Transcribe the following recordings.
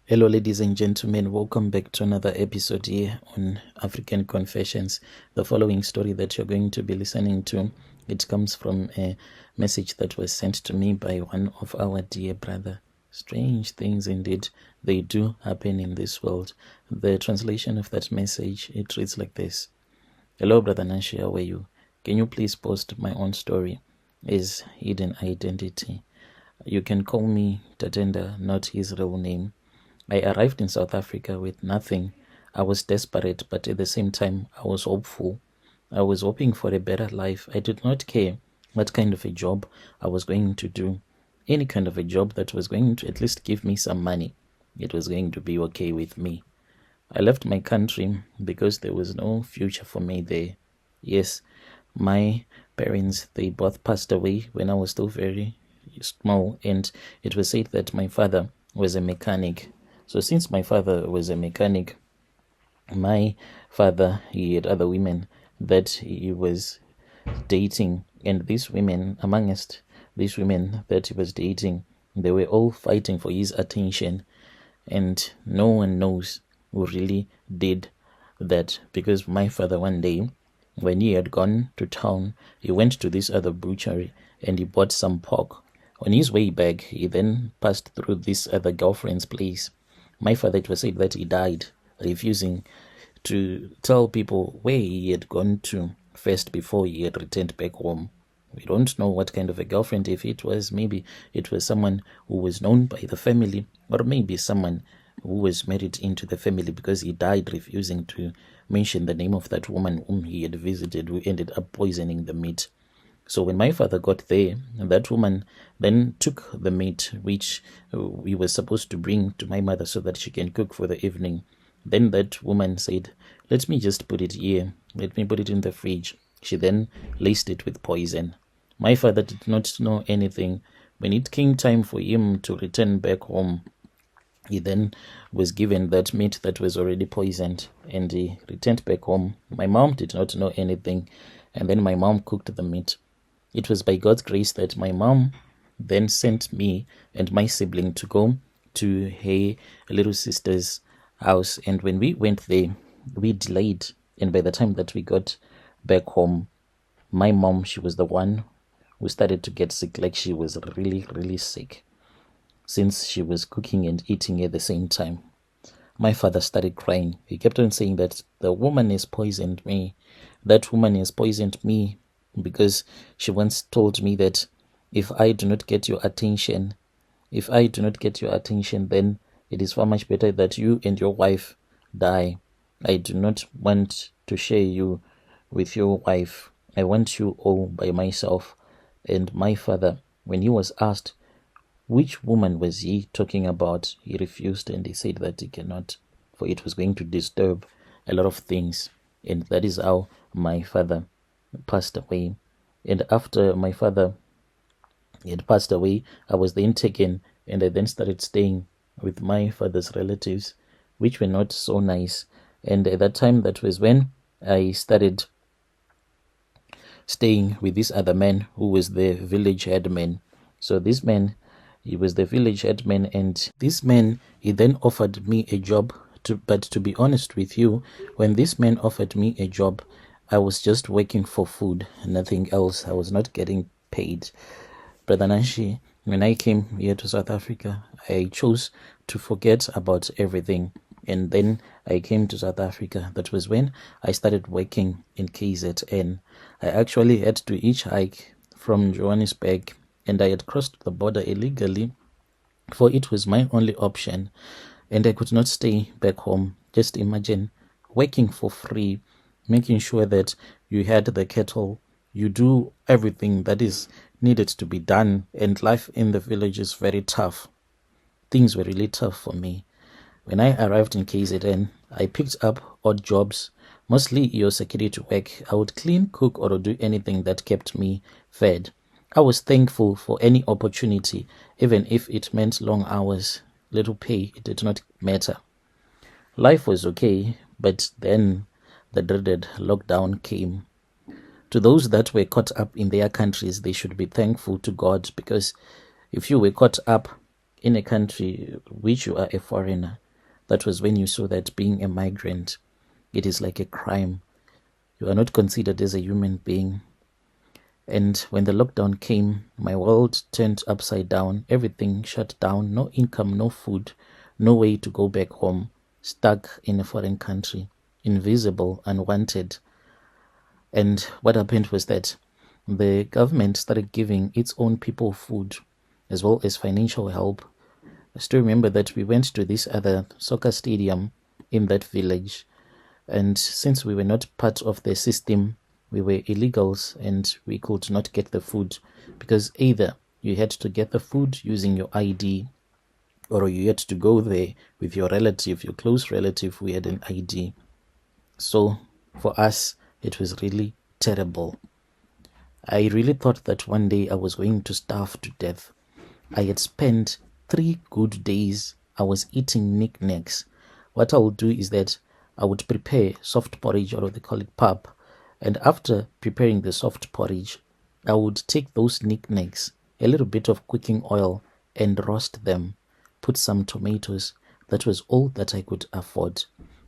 Hello, ladies and gentlemen. Welcome back to another episode here on African Confessions. The following story that you're going to be listening to, it comes from a message that was sent to me by one of our dear brother. Strange things indeed, they do happen in this world. The translation of that message, it reads like this. Hello, Brother Nashi, how are you? Can you please post my own story? Is hidden identity. You can call me Tatenda, not his real name. I arrived in South Africa with nothing. I was desperate, but at the same time, I was hopeful. I was hoping for a better life. I did not care what kind of a job I was going to do. Any kind of a job that was going to at least give me some money. It was going to be okay with me. I left my country because there was no future for me there. Yes, my parents, they both passed away when I was still very small, and it was said that my father was a mechanic. So since my father was a mechanic, my father, he had other women that he was dating. And these women, amongst these women that he was dating, they were all fighting for his attention. And no one knows who really did that, because my father one day, when he had gone to town, he went to this other butchery and he bought some pork. On his way back, he then passed through this other girlfriend's place. My father, it was said that he died, refusing to tell people where he had gone to first before he had returned back home. We don't know what kind of a girlfriend, if it was, maybe it was someone who was known by the family, or maybe someone who was married into the family, because he died refusing to mention the name of that woman whom he had visited, who ended up poisoning the meat. So when my father got there, that woman then took the meat which we were supposed to bring to my mother so that she can cook for the evening. Then that woman said, let me just put it here. Let me put it in the fridge. She then laced it with poison. My father did not know anything. When it came time for him to return back home, he then was given that meat that was already poisoned, and he returned back home. My mom did not know anything, and then my mom cooked the meat. It was by God's grace that my mom then sent me and my sibling to go to her little sister's house. And when we went there, we delayed. And by the time that we got back home, my mom, she was the one who started to get sick. Like, she was really, really sick, since she was cooking and eating at the same time. My father started crying. He kept on saying that the woman has poisoned me. That woman has poisoned me, because she once told me that if I do not get your attention, then it is far much better that you and your wife die. I do not want to share you with your wife. I want you all by myself. And my father, when he was asked which woman was he talking about, he refused, and he said that he cannot, for it was going to disturb a lot of things. And that is how my father passed away. And after my father had passed away, I was then taken, and I then started staying with my father's relatives, which were not so nice. And at that time, that was when I started staying with this other man who was the village headman. So this man, he was the village headman, and this man, he then offered me a job. But to be honest with you, when this man offered me a job, I was just working for food, nothing else. I was not getting paid. Brother Nashi, when I came here to South Africa, I chose to forget about everything. And then I came to South Africa. That was when I started working in KZN. I actually had to hitchhike from Johannesburg, and I had crossed the border illegally, for it was my only option. And I could not stay back home. Just imagine working for free, making sure that you had the kettle, you do everything that is needed to be done. And life in the village is very tough. Things were really tough for me. When I arrived in KZN, I picked up odd jobs, mostly your security work. I would clean, cook, or do anything that kept me fed. I was thankful for any opportunity, even if it meant long hours. Little pay, it did not matter. Life was okay, but then the dreaded lockdown came. To those that were caught up in their countries, they should be thankful to God, because if you were caught up in a country which you are a foreigner, that was when you saw that being a migrant, it is like a crime. You are not considered as a human being. And when the lockdown came, my world turned upside down. Everything shut down. No income, no food, no way to go back home. Stuck in a foreign country. Invisible, unwanted. And what happened was that the government started giving its own people food as well as financial help. I still remember that we went to this other soccer stadium in that village. And since we were not part of the system, we were illegals and we could not get the food, because either you had to get the food using your ID, or you had to go there with your relative, your close relative who had an ID. So for us, it was really terrible. I really thought that one day I was going to starve to death. I had spent 3 good days. I was eating knickknacks. What I would do is that I would prepare soft porridge, or they call it pap. And after preparing the soft porridge, I would take those knickknacks, a little bit of cooking oil, and roast them. Put some tomatoes. That was all that I could afford.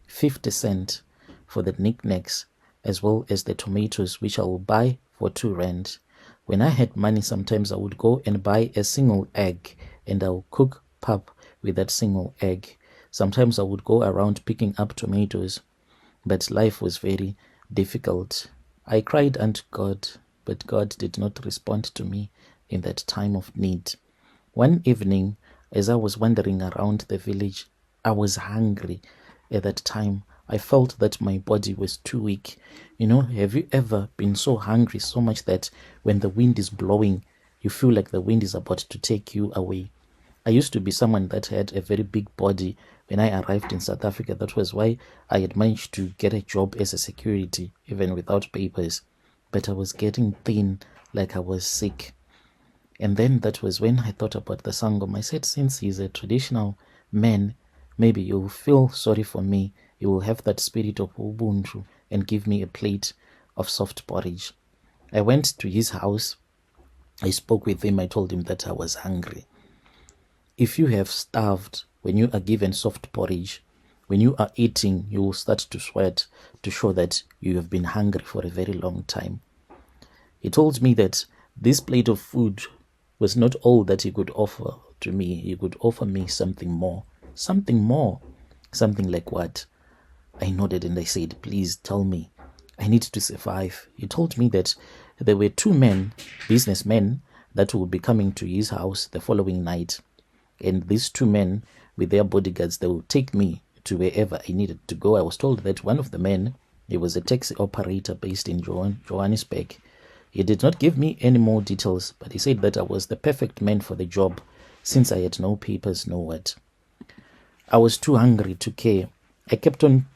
50 cents for the knickknacks, as well as the tomatoes, which I will buy for 2 rand. When I had money, sometimes I would go and buy a single egg, and I would cook pap with that single egg. Sometimes I would go around picking up tomatoes, but life was very difficult. I cried unto God, but God did not respond to me in that time of need. One evening, as I was wandering around the village, I was hungry. At that time, I felt that my body was too weak. Have you ever been so hungry so much that when the wind is blowing, you feel like the wind is about to take you away? I used to be someone that had a very big body when I arrived in South Africa. That was why I had managed to get a job as a security, even without papers. But I was getting thin, like I was sick. And then that was when I thought about the Sangom. I said, since he's a traditional man, maybe you'll feel sorry for me. You will have that spirit of Ubuntu and give me a plate of soft porridge. I went to his house. I spoke with him. I told him that I was hungry. If you have starved, when you are given soft porridge, when you are eating, you will start to sweat to show that you have been hungry for a very long time. He told me that this plate of food was not all that he could offer to me. He could offer me something more. Something more. Something like what? I nodded and I said, please tell me. I need to survive. He told me that there were 2 men, businessmen, that would be coming to his house the following night. And these 2 men, with their bodyguards, they would take me to wherever I needed to go. I was told that one of the men, he was a taxi operator based in Johannesburg. He did not give me any more details, but he said that I was the perfect man for the job, since I had no papers, no what. I was too hungry to care. I kept on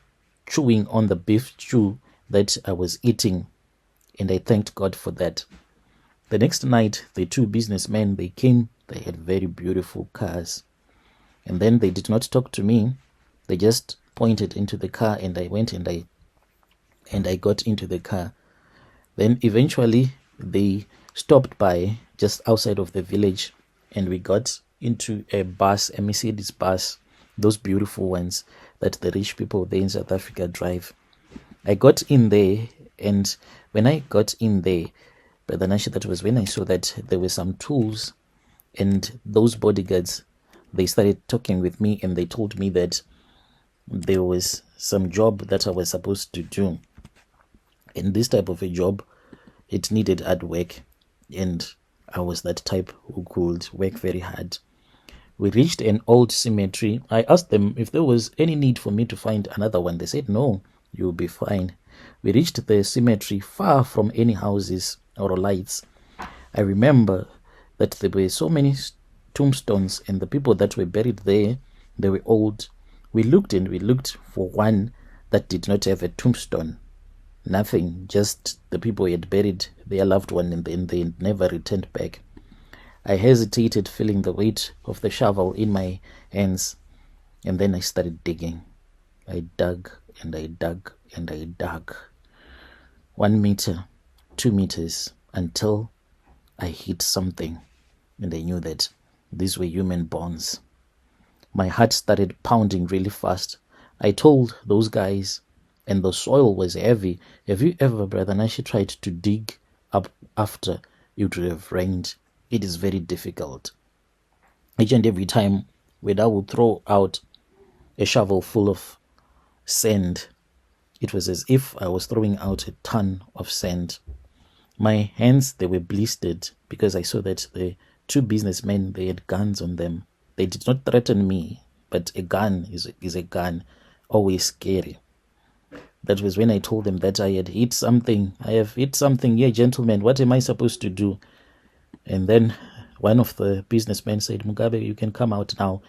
chewing on the beef stew that I was eating, and I thanked God for that. The next night, the 2 businessmen, they came. They had very beautiful cars. And then they did not talk to me. They just pointed into the car, and I went and I got into the car. Then eventually they stopped by just outside of the village, and we got into a bus, a Mercedes bus, those beautiful ones that the rich people there in South Africa drive. I got in there, and when I got in there, Brother Nashi, that was when I saw that there were some tools, and those bodyguards, they started talking with me, and they told me that there was some job that I was supposed to do. And this type of a job, it needed hard work, and I was that type who could work very hard. We reached an old cemetery. I asked them if there was any need for me to find another one. They said, no, you'll be fine. We reached the cemetery far from any houses or lights. I remember that there were so many tombstones, and the people that were buried there, they were old. We looked and we looked for one that did not have a tombstone. Nothing, just the people had buried their loved one and then they never returned back. I hesitated, feeling the weight of the shovel in my hands, and then I started digging. I dug and I dug and I dug. 1 meter, 2 meters, until I hit something, and I knew that these were human bones. My heart started pounding really fast. I told those guys, and the soil was heavy. Have you ever, Brother Nashi, tried to dig up after it would have rained? It is very difficult. Each and every time when I would throw out a shovel full of sand, it was as if I was throwing out a ton of sand. My hands, they were blistered because I saw that the two businessmen, they had guns on them. They did not threaten me, but a gun is a gun, always scary. That was when I told them that I had hit something. I have hit something here, gentlemen. What am I supposed to do? And then one of the businessmen said, Mugabe, you can come out now.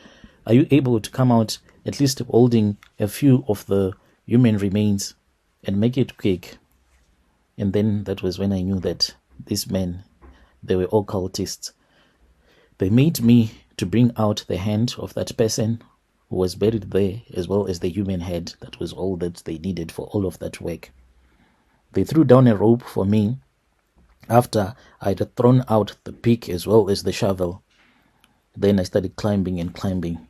Are you able to come out at least holding a few of the human remains and make it quick? And then that was when I knew that these men, they were all cultists. They made me to bring out the hand of that person who was buried there, as well as the human head. That was all that they needed for all of that work. They threw down a rope for me after I had thrown out the pick as well as the shovel. Then I started climbing and climbing.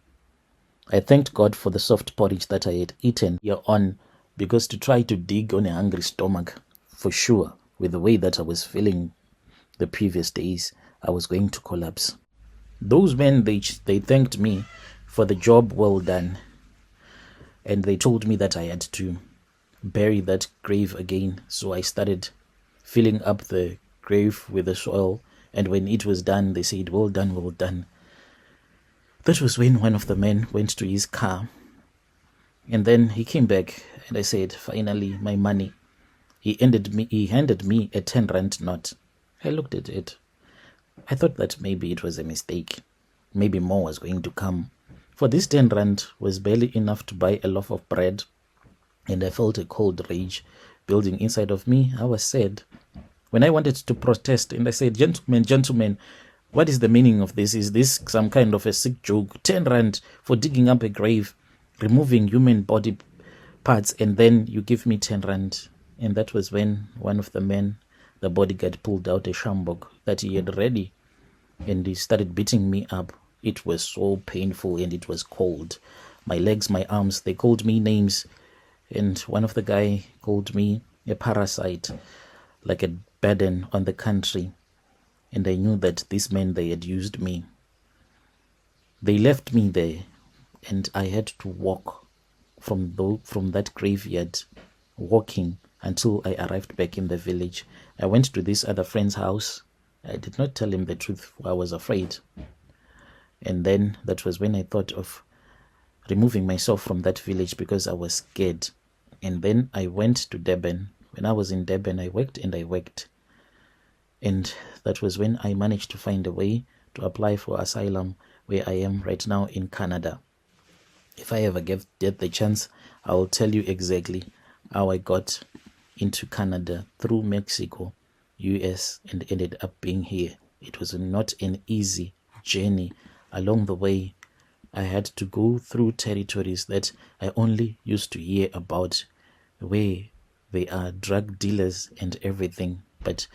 I thanked God for the soft porridge that I had eaten here on, because to try to dig on a hungry stomach, for sure, with the way that I was feeling the previous days, I was going to collapse. Those men, they thanked me for the job well done, and they told me that I had to bury that grave again. So I started filling up the grave with the soil, and when it was done, they said, well done, well done. That was when one of the men went to his car, and then he came back, and I said, finally, my money. He handed me a 10 rand note. I looked at it. I thought that maybe it was a mistake. Maybe more was going to come. For this 10 rand was barely enough to buy a loaf of bread, and I felt a cold rage building inside of me. I was sad. When I wanted to protest, and I said, gentlemen, what is the meaning of this? Is this some kind of a sick joke? 10 rand for digging up a grave, removing human body parts, and then you give me 10 rand. And that was when one of the men, the bodyguard, pulled out a shambok that he had ready, and he started beating me up. It was so painful, and it was cold. My legs, my arms, they called me names, and one of the guy called me a parasite, like a burden on the country. And I knew that these men, they had used me. They left me there, and I had to walk from that graveyard, walking until I arrived back in the village. I went to this other friend's house. I did not tell him the truth. I was afraid. And then that was when I thought of removing myself from that village because I was scared. And then I went to Durban. When I was in Durban, I worked and I worked. And that was when I managed to find a way to apply for asylum, where I am right now in Canada. If I ever get the chance, I will tell you exactly how I got into Canada through Mexico, US, and ended up being here. It was not an easy journey. Along the way, I had to go through territories that I only used to hear about, where they are drug dealers and everything, but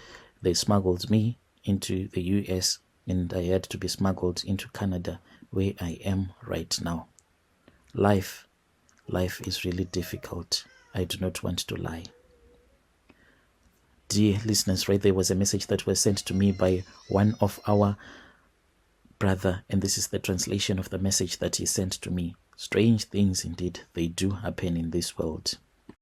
they smuggled me into the US, and I had to be smuggled into Canada, where I am right now. Life is really difficult. I do not want to lie. Dear listeners, right there was a message that was sent to me by one of our brother, and this is the translation of the message that he sent to me. Strange things indeed, they do happen in this world.